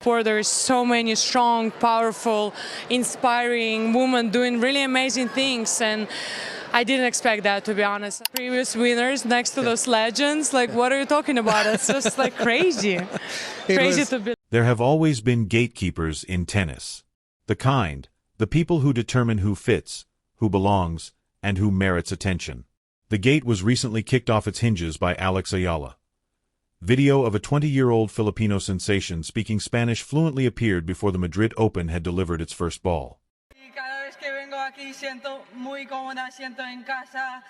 sport there is so many strong, powerful, inspiring women doing really amazing things, and I didn't expect that, to be honest. Previous winners next to those legends, like, what are you talking about? It's just like crazy. Crazy to be. There have always been gatekeepers in tennis. The people who determine who fits, who belongs, and who merits attention. The gate was recently kicked off its hinges by Alex Ayala. Video of a 20-year-old Filipino sensation speaking Spanish fluently appeared before the Madrid Open had delivered its first ball. Aquí siento muy cómoda, siento en casa.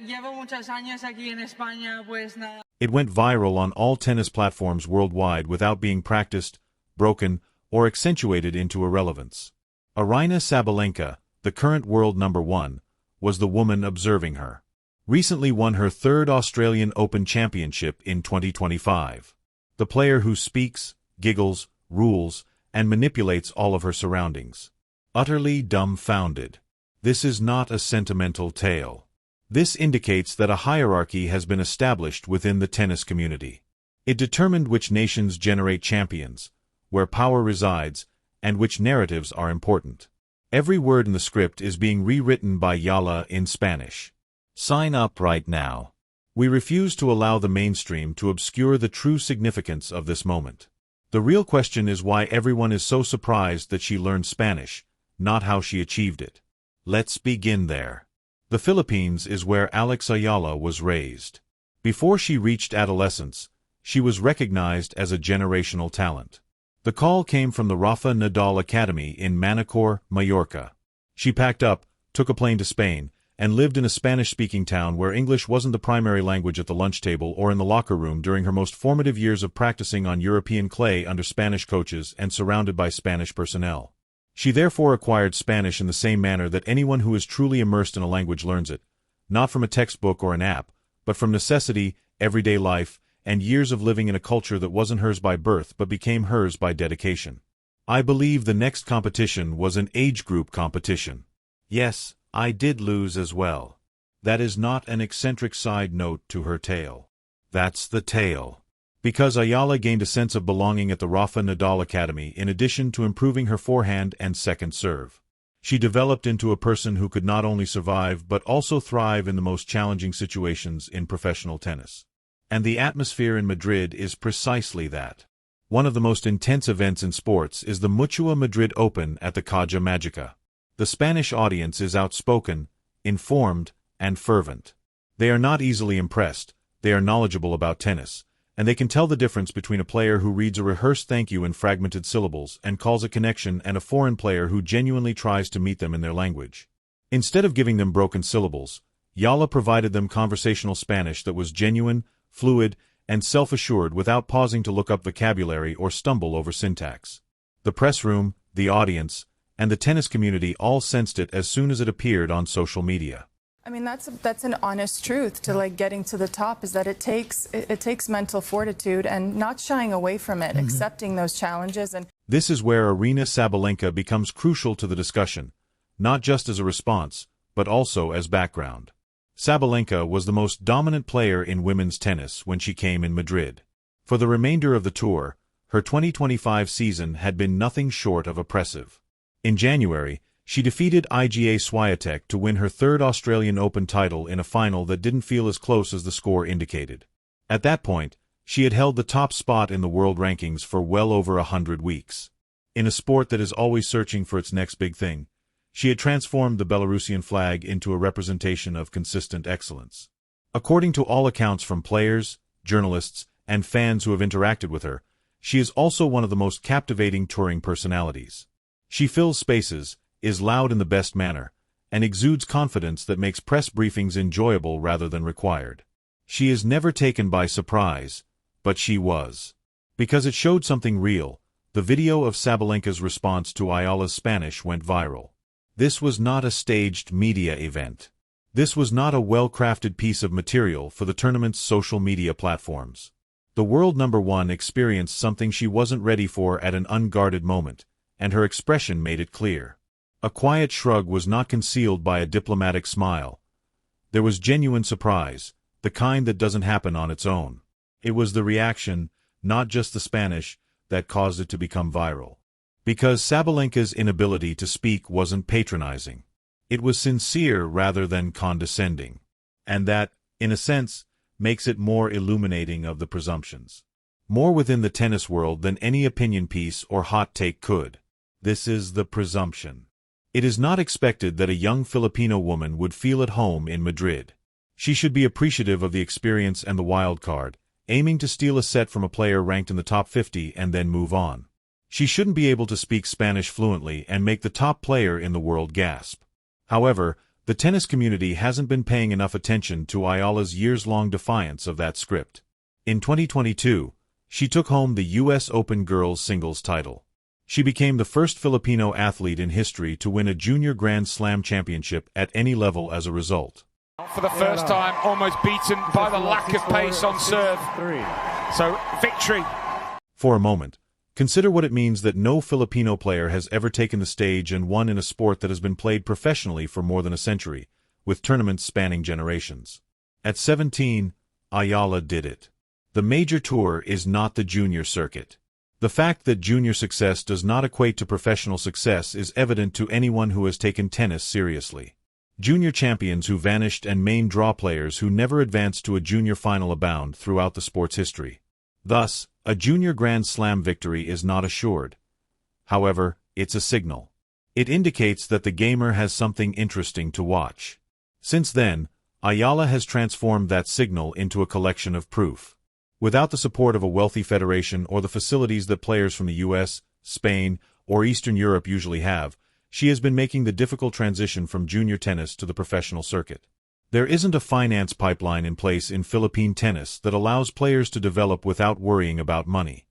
Llevo muchos años aquí en España, pues nada. It went viral on all tennis platforms worldwide without being practiced, broken, or accentuated into irrelevance. Aryna Sabalenka, the current world #1, was the woman observing her. Recently won her third Australian Open championship in 2025. The player who speaks, giggles, rules, and manipulates all of her surroundings. Utterly dumbfounded. This is not a sentimental tale. This indicates that a hierarchy has been established within the tennis community. It determined which nations generate champions, where power resides, and which narratives are important. Every word in the script is being rewritten by Eala in Spanish. Sign up right now. We refuse to allow the mainstream to obscure the true significance of this moment. The real question is why everyone is so surprised that she learned Spanish, not how she achieved it. Let's begin there. The Philippines is where Alex Ayala was raised. Before she reached adolescence, she was recognized as a generational talent. The call came from the Rafa Nadal Academy in Manacor, Mallorca. She packed up, took a plane to Spain, and lived in a Spanish-speaking town where English wasn't the primary language at the lunch table or in the locker room during her most formative years of practicing on European clay under Spanish coaches and surrounded by Spanish personnel. She therefore acquired Spanish in the same manner that anyone who is truly immersed in a language learns it, not from a textbook or an app, but from necessity, everyday life, and years of living in a culture that wasn't hers by birth but became hers by dedication. I believe the next competition was an age group competition. Yes, I did lose as well. That is not an eccentric side note to her tale. That's the tale. Because Ayala gained a sense of belonging at the Rafa Nadal Academy in addition to improving her forehand and second serve. She developed into a person who could not only survive but also thrive in the most challenging situations in professional tennis. And the atmosphere in Madrid is precisely that. One of the most intense events in sports is the Mutua Madrid Open at the Caja Magica. The Spanish audience is outspoken, informed, and fervent. They are not easily impressed, they are knowledgeable about tennis, and they can tell the difference between a player who reads a rehearsed thank you in fragmented syllables and calls a connection and a foreign player who genuinely tries to meet them in their language. Instead of giving them broken syllables, Eala provided them conversational Spanish that was genuine, fluid, and self-assured without pausing to look up vocabulary or stumble over syntax. The press room, the audience, and the tennis community all sensed it as soon as it appeared on social media. I mean, that's an honest truth to getting to the top, is that it takes mental fortitude and not shying away from it, accepting those challenges. And this is where Aryna Sabalenka becomes crucial to the discussion, not just as a response, but also as background. Sabalenka was the most dominant player in women's tennis when she came in Madrid. For the remainder of the tour, her 2025 season had been nothing short of oppressive. In January, she defeated Iga Swiatek to win her third Australian Open title in a final that didn't feel as close as the score indicated. At that point, she had held the top spot in the world rankings for well over 100 weeks. In a sport that is always searching for its next big thing, she had transformed the Belarusian flag into a representation of consistent excellence. According to all accounts from players, journalists, and fans who have interacted with her, she is also one of the most captivating touring personalities. She fills spaces, is loud in the best manner, and exudes confidence that makes press briefings enjoyable rather than required. She is never taken by surprise, but she was. Because it showed something real, the video of Sabalenka's response to Ayala's Spanish went viral. This was not a staged media event. This was not a well-crafted piece of material for the tournament's social media platforms. The world #1 experienced something she wasn't ready for at an unguarded moment, and her expression made it clear. A quiet shrug was not concealed by a diplomatic smile. There was genuine surprise, the kind that doesn't happen on its own. It was the reaction, not just the Spanish, that caused it to become viral. Because Sabalenka's inability to speak wasn't patronizing. It was sincere rather than condescending. And that, in a sense, makes it more illuminating of the presumptions. More within the tennis world than any opinion piece or hot take could. This is the presumption. It is not expected that a young Filipino woman would feel at home in Madrid. She should be appreciative of the experience and the wild card, aiming to steal a set from a player ranked in the top 50 and then move on. She shouldn't be able to speak Spanish fluently and make the top player in the world gasp. However, the tennis community hasn't been paying enough attention to Eala's years-long defiance of that script. In 2022, she took home the U.S. Open girls singles title. She became the first Filipino athlete in history to win a junior Grand Slam championship at any level as a result. For the first time, almost beaten by the lack of pace on serve. So, victory. For a moment, consider what it means that no Filipino player has ever taken the stage and won in a sport that has been played professionally for more than a century, with tournaments spanning generations. At 17, Eala did it. The major tour is not the junior circuit. The fact that junior success does not equate to professional success is evident to anyone who has taken tennis seriously. Junior champions who vanished and main draw players who never advanced to a junior final abound throughout the sport's history. Thus, a junior Grand Slam victory is not assured. However, it's a signal. It indicates that the gamer has something interesting to watch. Since then, Eala has transformed that signal into a collection of proof. Without the support of a wealthy federation or the facilities that players from the US, Spain, or Eastern Europe usually have, she has been making the difficult transition from junior tennis to the professional circuit. There isn't a finance pipeline in place in Philippine tennis that allows players to develop without worrying about money.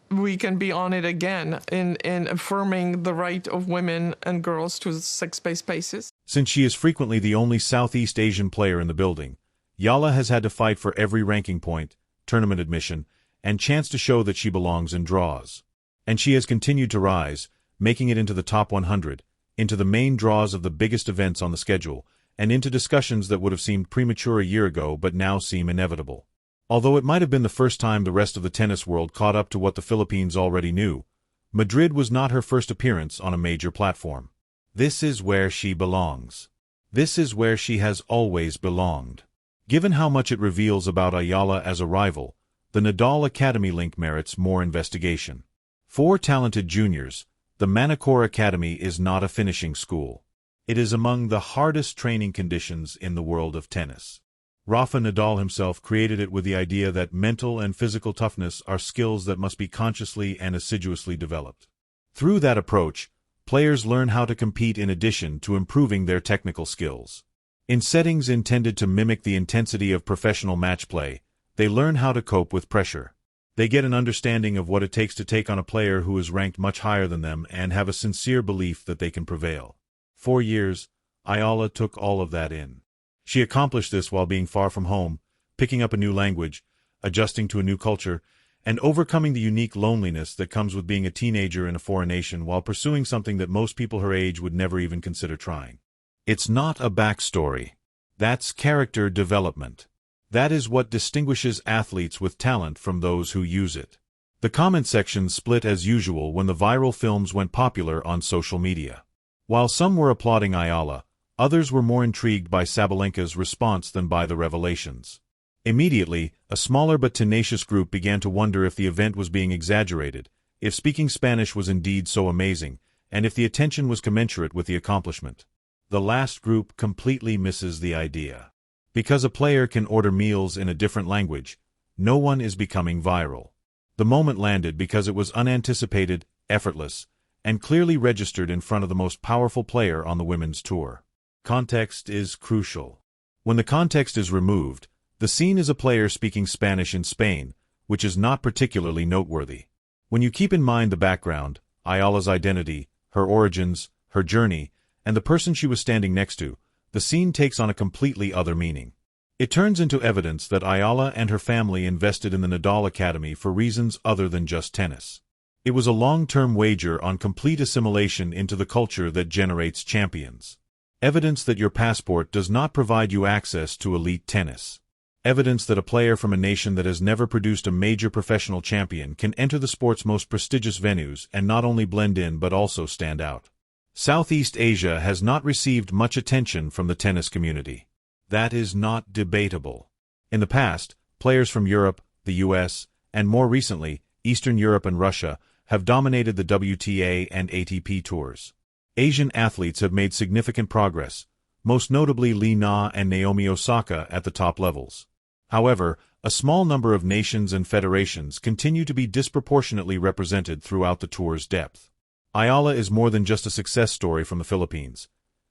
We can be on it again in affirming the right of women and girls to sex-based spaces. Since she is frequently the only Southeast Asian player in the building, Eala has had to fight for every ranking point, tournament admission, and chance to show that she belongs in draws. And she has continued to rise, making it into the top 100, into the main draws of the biggest events on the schedule, and into discussions that would have seemed premature a year ago but now seem inevitable. Although it might have been the first time the rest of the tennis world caught up to what the Philippines already knew, Madrid was not her first appearance on a major platform. This is where she belongs. This is where she has always belonged. Given how much it reveals about Eala as a rival, the Nadal Academy link merits more investigation. For talented juniors, the Manacor Academy is not a finishing school. It is among the hardest training conditions in the world of tennis. Rafa Nadal himself created it with the idea that mental and physical toughness are skills that must be consciously and assiduously developed. Through that approach, players learn how to compete in addition to improving their technical skills. In settings intended to mimic the intensity of professional match play, they learn how to cope with pressure. They get an understanding of what it takes to take on a player who is ranked much higher than them and have a sincere belief that they can prevail. 4 years, Eala took all of that in. She accomplished this while being far from home, picking up a new language, adjusting to a new culture, and overcoming the unique loneliness that comes with being a teenager in a foreign nation while pursuing something that most people her age would never even consider trying. It's not a backstory. That's character development. That is what distinguishes athletes with talent from those who use it. The comment section split as usual when the viral films went popular on social media. While some were applauding Eala, others were more intrigued by Sabalenka's response than by the revelations. Immediately, a smaller but tenacious group began to wonder if the event was being exaggerated, if speaking Spanish was indeed so amazing, and if the attention was commensurate with the accomplishment. The last group completely misses the idea. Because a player can order meals in a different language, no one is becoming viral. The moment landed because it was unanticipated, effortless, and clearly registered in front of the most powerful player on the women's tour. Context is crucial. When the context is removed, the scene is a player speaking Spanish in Spain, which is not particularly noteworthy. When you keep in mind the background, Eala's identity, her origins, her journey, and the person she was standing next to, the scene takes on a completely other meaning. It turns into evidence that Eala and her family invested in the Nadal Academy for reasons other than just tennis. It was a long-term wager on complete assimilation into the culture that generates champions. Evidence that your passport does not provide you access to elite tennis. evidence that a player from a nation that has never produced a major professional champion can enter the sport's most prestigious venues and not only blend in but also stand out. Southeast Asia has not received much attention from the tennis community. That is not debatable. In the past, players from Europe, the US, and more recently, Eastern Europe and Russia, have dominated the WTA and ATP tours. Asian athletes have made significant progress, most notably Li Na and Naomi Osaka at the top levels. However, a small number of nations and federations continue to be disproportionately represented throughout the tour's depth. Eala is more than just a success story from the Philippines.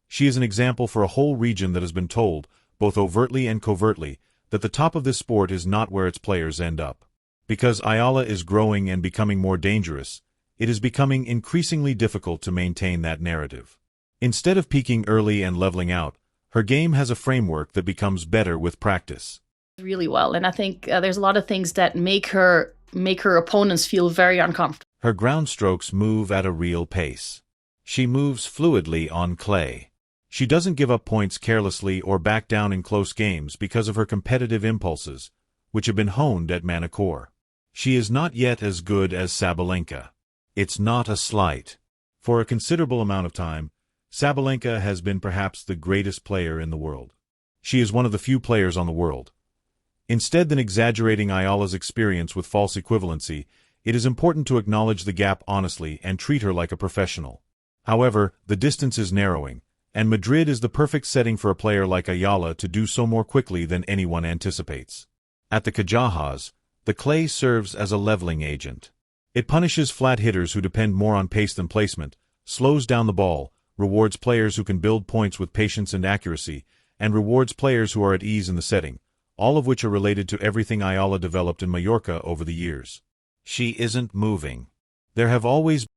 She is an example for a whole region that has been told, both overtly and covertly, that the top of this sport is not where its players end up. Because Eala is growing and becoming more dangerous, it is becoming increasingly difficult to maintain that narrative. Instead of peaking early and leveling out, her game has a framework that becomes better with practice. Really well, and I think there's a lot of things that make her opponents feel very uncomfortable. Her ground strokes move at a real pace. She moves fluidly on clay. She doesn't give up points carelessly or back down in close games because of her competitive impulses, which have been honed at Manicure. She is not yet as good as Sabalenka. It's not a slight. For a considerable amount of time, Sabalenka has been perhaps the greatest player in the world. She is one of the few players on the world. Instead than exaggerating Eala's experience with false equivalency, it is important to acknowledge the gap honestly and treat her like a professional. However, the distance is narrowing, and Madrid is the perfect setting for a player like Eala to do so more quickly than anyone anticipates. At the Kajajas, the clay serves as a leveling agent. It punishes flat hitters who depend more on pace than placement, slows down the ball, rewards players who can build points with patience and accuracy, and rewards players who are at ease in the setting, all of which are related to everything Eala developed in Mallorca over the years. She isn't moving. There have always